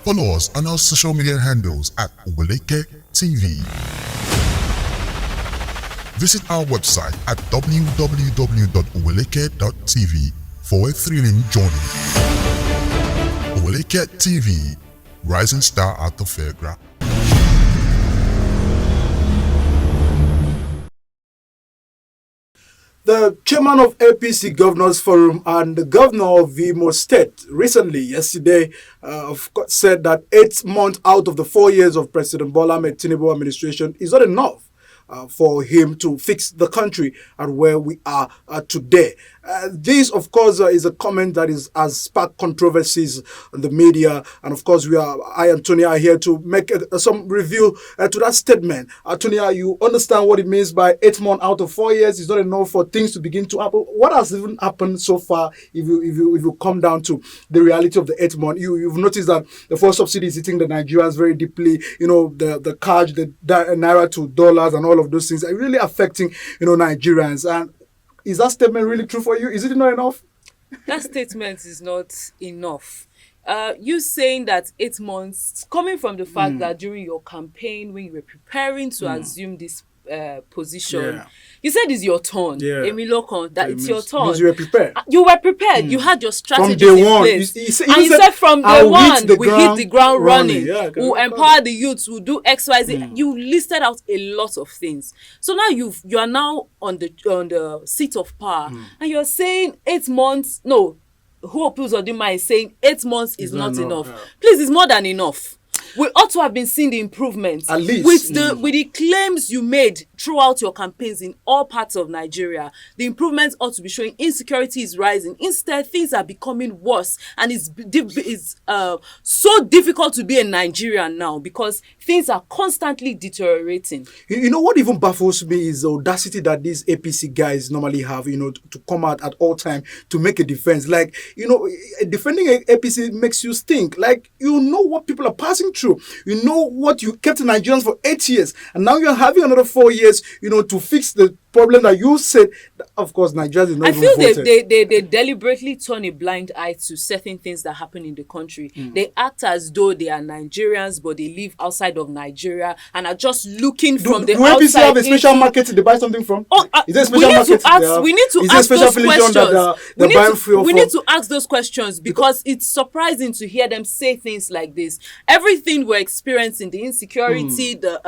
Follow us on our social media handles at Oweleketv. Visit our website at www.oweleketv for a thrilling journey. Oweleketv, rising star at the fairground. The chairman of APC Governors Forum and the governor of Imo State yesterday, said that 8 months out of the 4 years of President Bola Ahmed Tinubu administration is not enough for him to fix the country and where we are today. This, of course, is a comment that has sparked controversies in the media. And, of course, I and Tony are here to make some review to that statement. Tony, you understand what it means by 8 months out of 4 years is not enough for things to begin to happen. What has even happened so far if you come down to the reality of the 8 months? You've noticed that the fuel subsidy is hitting the Nigerians very deeply. The cash, the naira to dollars and all of those things are really affecting, Nigerians. And is that statement really true for you? Is it not enough? That statement is not enough. You saying that 8 months, coming from the fact that during your campaign, when you were preparing to assume this position, you said it's your turn. Emilokon, that it's your turn. You were prepared. You were prepared. You had your strategy from day in one. place. You said from day one, we hit the ground running. We'll empower the youths. We'll do X, Y, Z. You listed out a lot of things. So now you are now on the seat of power, and you're saying 8 months. No, Uzodimma is saying 8 months is not enough. Yeah. Please, it's more than enough. We ought to have been seeing the improvements. At least. With the claims you made throughout your campaigns in all parts of Nigeria, the improvements ought to be showing. Insecurity is rising. Instead, things are becoming worse. And it's so difficult to be a Nigerian now because things are constantly deteriorating. You know what even baffles me is the audacity that these APC guys normally have, to come out at all time to make a defense. Like, defending APC makes you stink. Like, what people are passing through. You know what you kept Nigerians for 8 years, and now you're having another 4 years, to fix the problem that you said. Of course, Nigerians is not even voted. I feel they deliberately turn a blind eye to certain things that happen in the country. They act as though they are Nigerians, but they live outside of Nigeria and are just looking from the outside. Do APC have a special market they buy something from? Is there a special market? We need to ask those questions. We need to ask those questions because it's surprising to hear them say things like this. Everything we're experiencing, the insecurity, the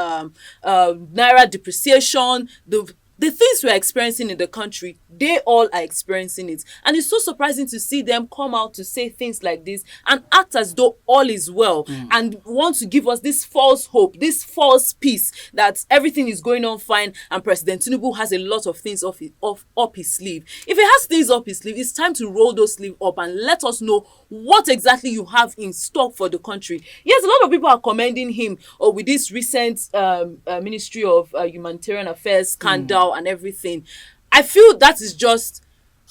naira depreciation, the things we're experiencing in the country, they all are experiencing it. And it's so surprising to see them come out to say things like this and act as though all is well and want to give us this false hope, this false peace that everything is going on fine and President Tinubu has a lot of things up his sleeve. If he has things up his sleeve, it's time to roll those sleeves up and let us know what exactly you have in stock for the country. Yes, a lot of people are commending him with this recent Ministry of Humanitarian Affairs scandal and everything. I feel that is just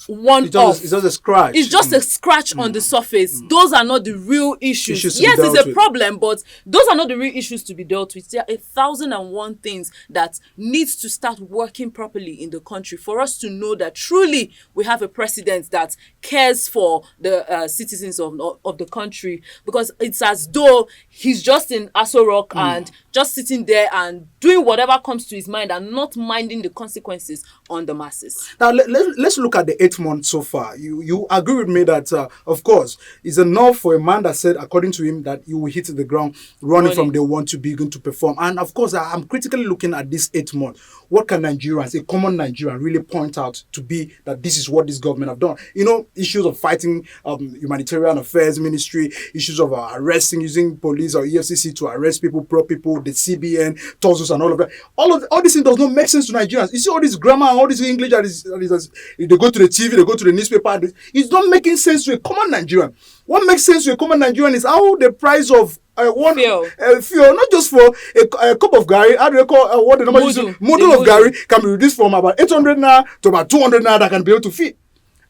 it's just a scratch. It's just a scratch on the surface. Those are not the real issues. Yes, it's a problem, but those are not the real issues to be dealt with. There are 1,001 things that needs to start working properly in the country for us to know that truly we have a president that cares for the citizens of the country. Because it's as though he's just in Aso Rock and just sitting there and doing whatever comes to his mind and not minding the consequences on the masses. Now, let's look at the 8 months so far. You agree with me that, of course, it's enough for a man that said, according to him, that you will hit the ground running from day one to begin to perform. And, of course, I'm critically looking at this 8 months. What can Nigerians, a common Nigerian, really point out to be that this is what this government have done? Issues of fighting humanitarian affairs ministry, issues of arresting, using police or EFCC to arrest people, poor people, the CBN, TOSUS and all of that. All these things does not make sense to Nigerians. You see all this grammar and all this English that they go to the TV, they go to the newspaper. It's not making sense to a common Nigerian. What makes sense to a common Nigerian is how the price of fuel, not just for a cup of gari, how do they call what the number is? Model of gari can be reduced from about 800 naira to about 200 naira that can be able to feed.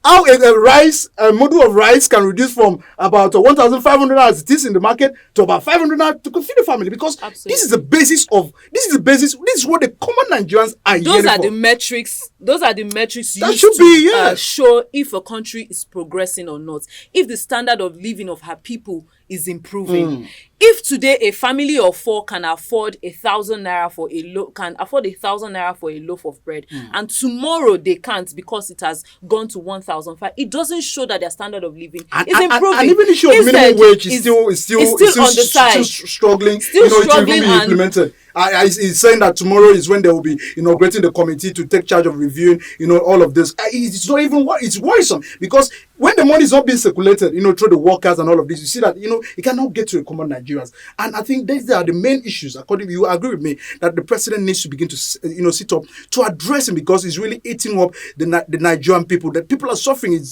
How a module of rice can reduce from about 1,500 as it is in the market to about 500 to feed the family, because this is the basis. This is what the common Nigerians are. Those are the metrics used to show if a country is progressing or not, if the standard of living of her people is improving. if today a family of 4 can afford 1,000 naira for a loaf of bread, and tomorrow they can't because it has gone to 1,005, it doesn't show that their standard of living is improving. And even the issue of minimum wage is still on the side, still struggling. Still struggling it will be implemented. He's saying that tomorrow is when they will be inaugurating the committee to take charge of reviewing, all of this. It's not even it's worrisome, because when the money is not being circulated, through the workers and all of this, you see that, it cannot get to the common Nigerians. And I think these are the main issues, according to you, agree with me, that the president needs to begin to, sit up to address him, because it's really eating up the Nigerian people. That people are suffering.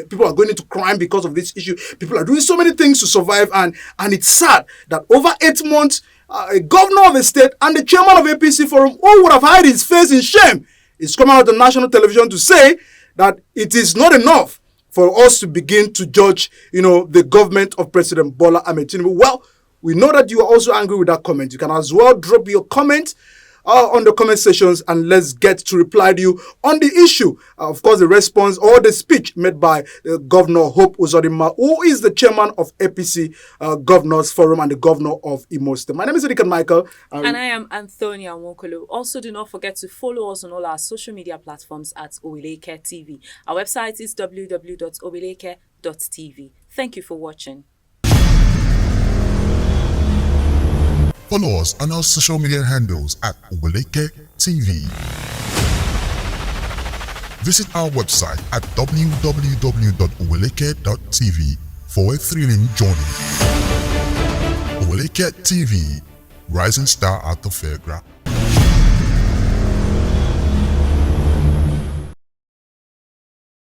People are going into crime because of this issue. People are doing so many things to survive. And it's sad that over 8 months, a governor of a state and the chairman of APC Forum, who would have hid his face in shame, is coming out on national television to say that it is not enough for us to begin to judge, the government of President Bola Ahmed Tinubu. Well, we know that you are also angry with that comment. You can as well drop your comment on the comment sections, and let's get to reply to you on the issue. Of course, the response or the speech made by Governor Hope Uzodimma, who is the chairman of APC Governors Forum and the governor of Imo State. My name is Odikan Michael. And I am Antonia Nwokolo. Also, do not forget to follow us on all our social media platforms at Oweleketv. Our website is www.oweleke.tv. Thank you for watching. Follow us on our social media handles at Oweleketv. Visit our website at www.oweleke.tv for a thrilling journey. Oweleketv, rising star at the fairground.